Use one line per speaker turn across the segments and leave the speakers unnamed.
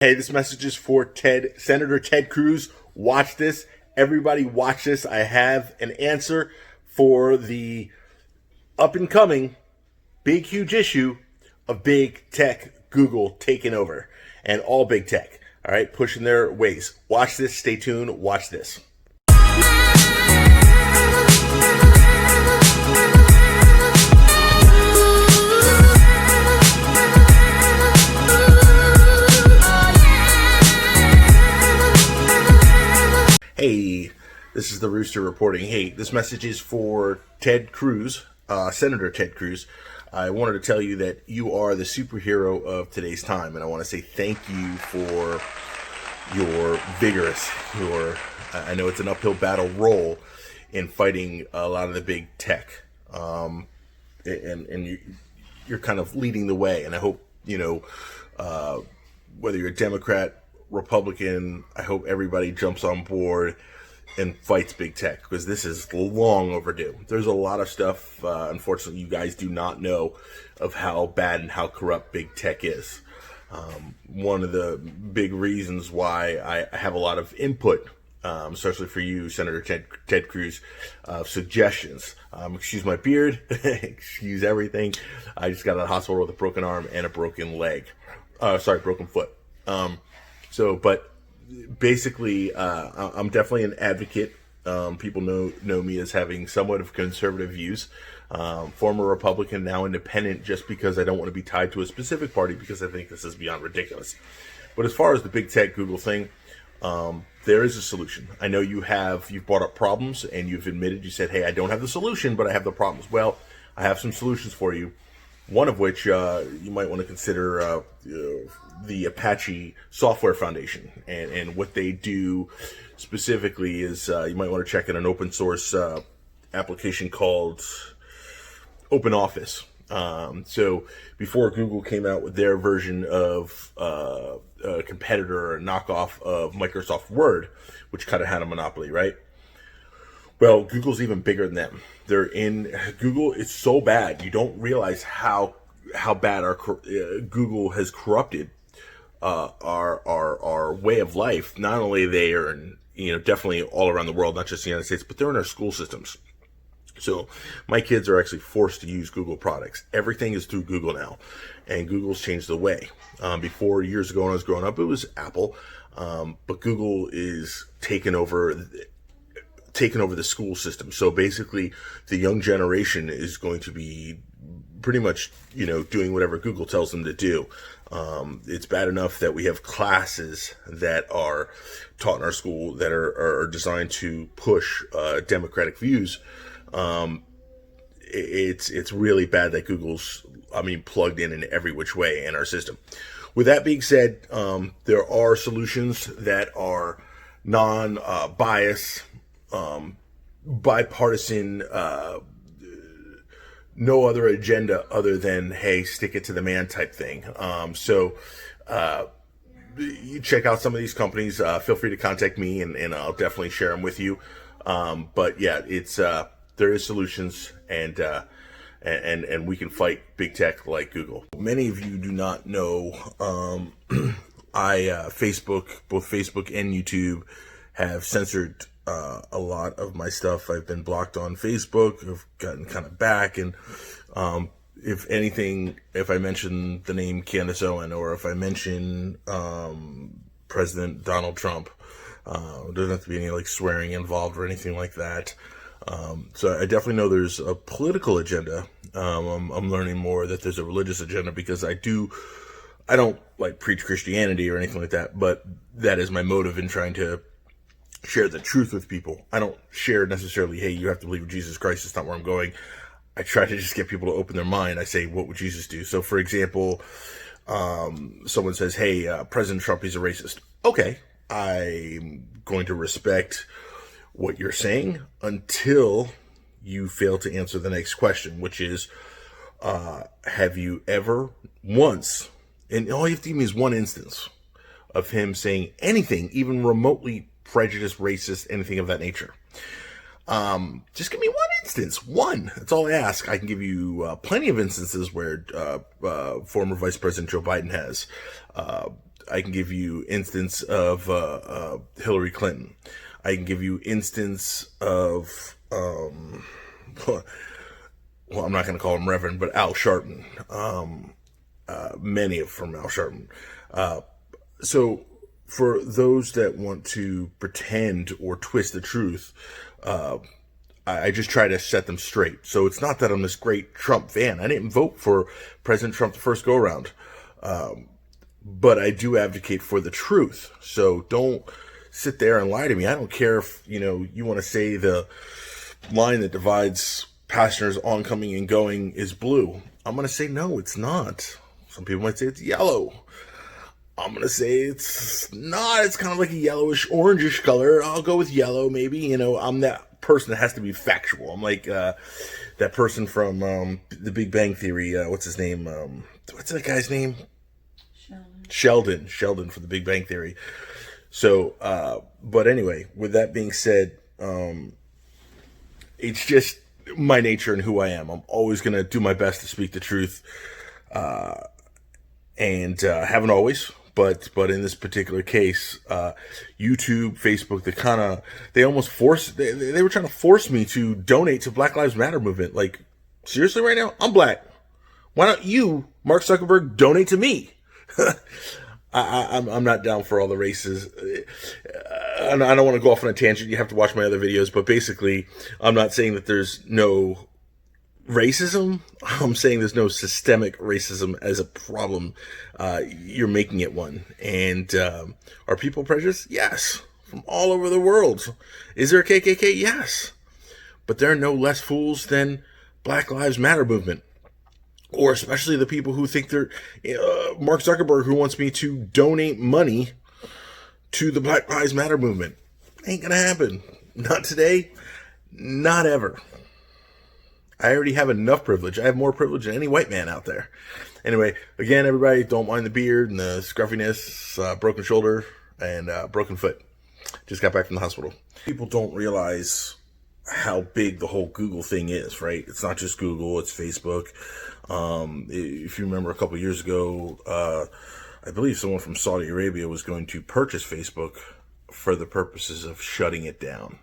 Hey, this message is for Senator Ted Cruz. Watch this. Everybody watch this. I have an answer for the up and coming big, huge issue of big tech, Google taking over, and all big tech. All right, pushing their ways. Watch this. Stay tuned. Watch this. Hey, this is the Rooster reporting. Hey, this message is for Ted Cruz, Senator Ted Cruz. I wanted to tell you that you are the superhero of today's time, and I want to say thank you for your vigorous, I know it's an uphill battle role in fighting a lot of the big tech, and you're kind of leading the way, and I hope, whether you're a Democrat, Republican, I hope everybody jumps on board and fights big tech, because this is long overdue. There's a lot of stuff, unfortunately, you guys do not know of how bad and how corrupt big tech is. One of the big reasons why I have a lot of input, especially for you, Senator Ted Cruz, suggestions. Excuse my beard, excuse everything. I just got out of the hospital with a broken arm and a broken leg. Broken foot. But basically, I'm definitely an advocate. People know me as having somewhat of conservative views. Former Republican, now independent, just because I don't want to be tied to a specific party, because I think this is beyond ridiculous. But as far as the big tech Google thing, there is a solution. I know you've brought up problems, and you've admitted, you said, hey, I don't have the solution, but I have the problems. Well, I have some solutions for you. One of which you might want to consider the Apache Software Foundation, and what they do specifically is you might want to check out an open source application called Open Office. So before Google came out with their version of a competitor or a knockoff of Microsoft Word, which kind of had a monopoly, right? Well, Google's even bigger than them. Google is so bad, you don't realize how bad Google has corrupted our way of life. Not only they are definitely all around the world, not just the United States, but they're in our school systems. So my kids are actually forced to use Google products. Everything is through Google now, and Google's changed the way. Before, years ago when I was growing up, it was Apple, but Google is taking over the school system. So basically, the young generation is going to be pretty much, doing whatever Google tells them to do. It's bad enough that we have classes that are taught in our school that are designed to push democratic views. It's really bad that Google's, plugged in every which way in our system. With that being said, there are solutions that are non-bias, bipartisan, no other agenda other than, hey, stick it to the man type thing. You check out some of these companies. Feel free to contact me, and I'll definitely share them with you. But yeah, there is solutions, and we can fight big tech like Google. Many of you do not know, both Facebook and YouTube have censored a lot of my stuff. I've been blocked on Facebook. I've gotten kind of back, and if anything, if I mention the name Candace Owens, or if I mention President Donald Trump, there doesn't have to be any swearing involved or anything like that. So I definitely know there's a political agenda. I'm learning more that there's a religious agenda, because I don't preach Christianity or anything like that, but that is my motive in trying to share the truth with people. I don't share necessarily, hey, you have to believe in Jesus Christ. It's not where I'm going. I try to just get people to open their mind. I say, what would Jesus do? So, for example, someone says, hey, President Trump, he's a racist. Okay, I'm going to respect what you're saying until you fail to answer the next question, which is, have you ever once, and all you have to give me is one instance of him saying anything, even remotely prejudiced, racist, anything of that nature. Just give me one instance. One. That's all I ask. I can give you plenty of instances where former Vice President Joe Biden has. I can give you instance of Hillary Clinton. I can give you instance of well, I'm not going to call him Reverend, but Al Sharpton. Many from Al Sharpton. So for those that want to pretend or twist the truth, I just try to set them straight. So it's not that I'm this great Trump fan. I didn't vote for President Trump the first go around. But I do advocate for the truth. So don't sit there and lie to me. I don't care if, you want to say the line that divides passengers oncoming and going is blue. I'm going to say, no, it's not. Some people might say it's yellow. I'm going to say it's not. It's kind of like a yellowish, orangish color. I'll go with yellow, maybe. I'm that person that has to be factual. I'm like that person from The Big Bang Theory. What's his name? What's that guy's name? Sheldon for The Big Bang Theory. So, but anyway, with that being said, it's just my nature and who I am. I'm always going to do my best to speak the truth. And haven't always, but in this particular case, YouTube, Facebook, they almost they were trying to force me to donate to Black Lives Matter movement. Like, seriously right now? I'm black. Why don't you, Mark Zuckerberg, donate to me? I'm not down for all the races. I don't want to go off on a tangent. You have to watch my other videos, but basically, I'm not saying that there's no racism. I'm saying there's no systemic racism as a problem. You're making it one. And are people prejudiced? Yes. From all over the world. Is there a KKK? Yes. But there are no less fools than Black Lives Matter movement. Or especially the people who think they're Mark Zuckerberg, who wants me to donate money to the Black Lives Matter movement. Ain't gonna happen. Not today. Not ever. I already have enough privilege. I have more privilege than any white man out there. Anyway, again, everybody, don't mind the beard and the scruffiness, broken shoulder, and broken foot. Just got back from the hospital. People don't realize how big the whole Google thing is, right? It's not just Google, it's Facebook. If you remember a couple of years ago, I believe someone from Saudi Arabia was going to purchase Facebook for the purposes of shutting it down.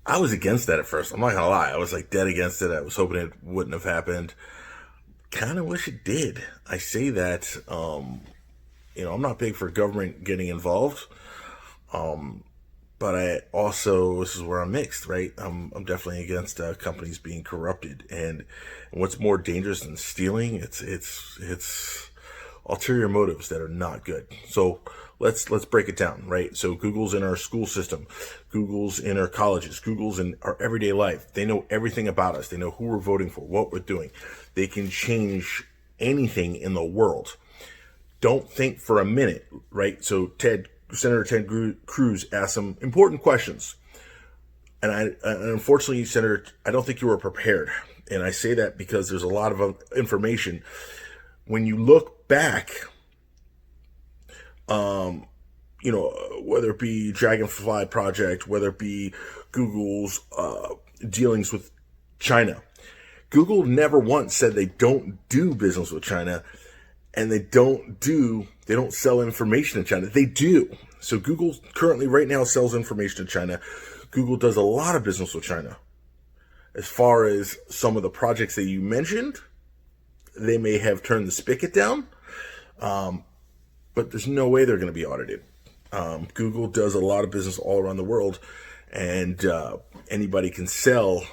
I was against that at first. I'm not gonna lie. I was like dead against it. I was hoping it wouldn't have happened. Kind of wish it did. I say that, I'm not big for government getting involved. But I also, this is where I'm mixed, right? I'm definitely against companies being corrupted. And what's more dangerous than stealing? It's ulterior motives that are not good. So let's break it down, right? So Google's in our school system. Google's in our colleges. Google's in our everyday life. They know everything about us. They know who we're voting for, what we're doing. They can change anything in the world. Don't think for a minute, right? So Senator Ted Cruz asked some important questions. And unfortunately, Senator, I don't think you were prepared. And I say that because there's a lot of information. When you look back, whether it be Dragonfly Project, whether it be Google's dealings with China, Google never once said they don't do business with China, and they don't sell information in China. They do. So Google currently right now sells information in China. Google does a lot of business with China. As far as some of the projects that you mentioned, they may have turned the spigot down, but there's no way they're going to be audited. Google does a lot of business all around the world, and anybody can sell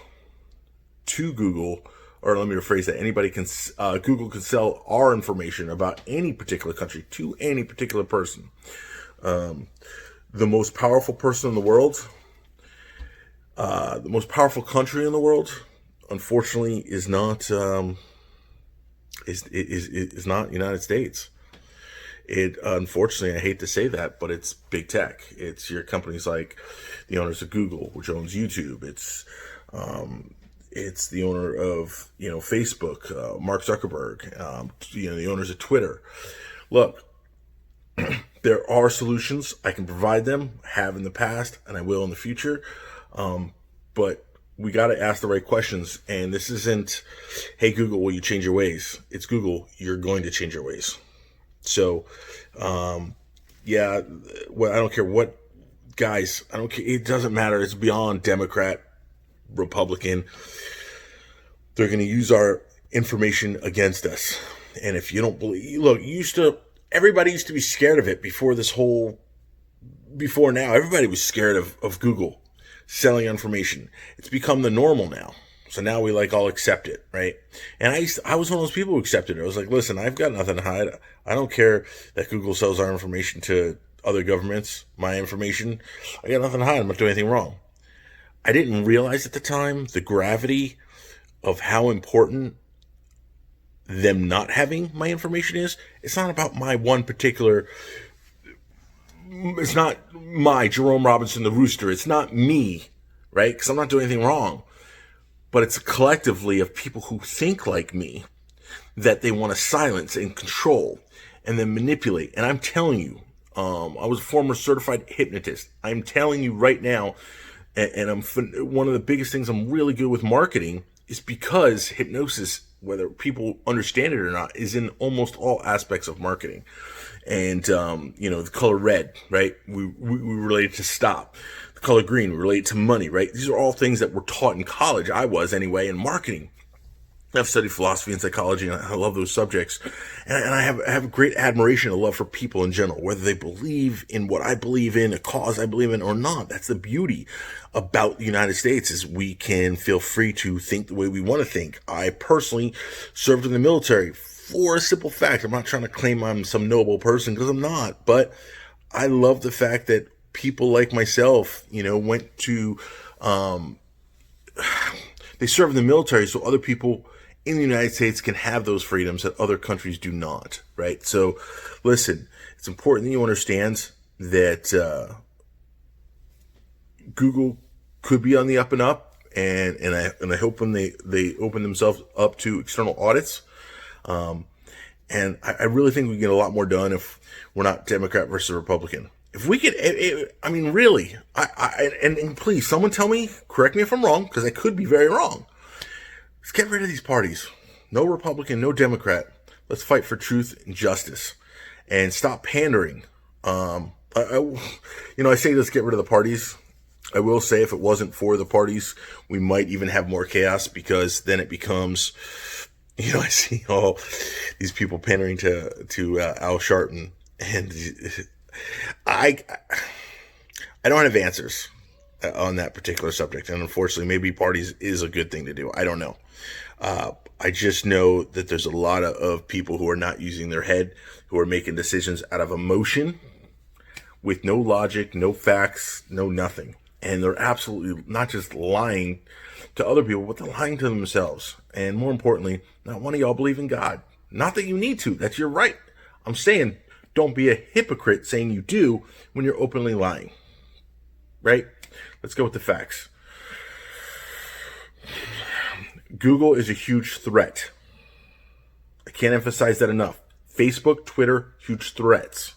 to Google, or let me rephrase that. Google can sell our information about any particular country to any particular person. The most powerful person in the world, the most powerful country in the world, unfortunately, is not is not United States. It unfortunately, I hate to say that, but it's big tech. It's your companies like the owners of Google, which owns YouTube. It's the owner of Facebook, Mark Zuckerberg. The owners of Twitter. Look, there are solutions. I can provide them. Have in the past, and I will in the future. But we got to ask the right questions. And this isn't, hey Google, will you change your ways? It's Google, you're going to change your ways. So, yeah, well, I don't care what, guys, I don't care. It doesn't matter. It's beyond Democrat, Republican. They're going to use our information against us. And if you don't believe, look, everybody used to be scared of it before now. Everybody was scared of Google selling information. It's become the normal now. So now we all accept it, right? And I was one of those people who accepted it. I was like, listen, I've got nothing to hide. I don't care that Google sells our information to other governments, my information. I got nothing to hide. I'm not doing anything wrong. I didn't realize at the time the gravity of how important them not having my information is. It's not about my one particular, it's not my Jerome Robinson, the Rooster. It's not me, right? Because I'm not doing anything wrong. But it's collectively of people who think like me that they want to silence and control and then manipulate. And I'm telling you, I was a former certified hypnotist. I'm telling you right now, and one of the biggest things I'm really good with marketing is because hypnosis, whether people understand it or not, is in almost all aspects of marketing. And, the color red, right? We relate it to stop. The color green, we relate to money, right? These are all things that were taught in college. I was anyway, in marketing. I've studied philosophy and psychology, and I love those subjects. And I have a great admiration and love for people in general, whether they believe in what I believe in, a cause I believe in or not. That's the beauty about the United States, is we can feel free to think the way we want to think. I personally served in the military for a simple fact. I'm not trying to claim I'm some noble person, because I'm not, but I love the fact that people like myself, went to, they serve in the military so other people in the United States can have those freedoms that other countries do not, right? So, listen, it's important that you understand that Google could be on the up and up, and I hope when they open themselves up to external audits, and I really think we can get a lot more done if we're not Democrat versus Republican. If we could, really, and please, someone tell me, correct me if I'm wrong, because I could be very wrong. Let's get rid of these parties. No Republican, no Democrat. Let's fight for truth and justice, and stop pandering. I say let's get rid of the parties. I will say, if it wasn't for the parties, we might even have more chaos, because then it becomes, I see all these people pandering to Al Sharpton, and I don't have answers on that particular subject, and unfortunately, maybe parties is a good thing to do. I don't know. I just know that there's a lot of people who are not using their head, who are making decisions out of emotion, with no logic, no facts, no nothing. And they're absolutely not just lying to other people, but they're lying to themselves. And more importantly, not one of y'all believe in God. Not that you need to. That's your right. I'm saying, don't be a hypocrite saying you do when you're openly lying. Right? Let's go with the facts. Google is a huge threat. I can't emphasize that enough. Facebook, Twitter, huge threats.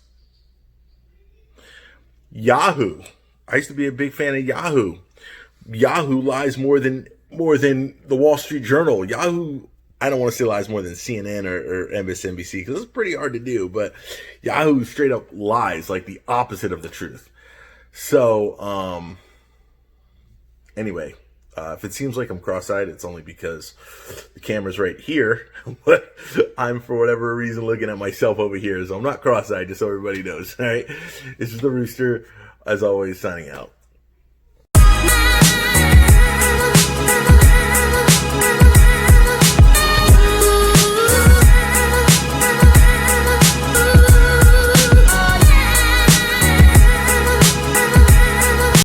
Yahoo. I used to be a big fan of Yahoo. Yahoo lies more than the Wall Street Journal. Yahoo, I don't want to say lies more than CNN or MSNBC, because it's pretty hard to do, but Yahoo straight up lies, like the opposite of the truth. So, anyway, if it seems like I'm cross-eyed, it's only because the camera's right here, but I'm, for whatever reason, looking at myself over here, so I'm not cross-eyed, just so everybody knows. All right, this is the Rooster, as always, signing out.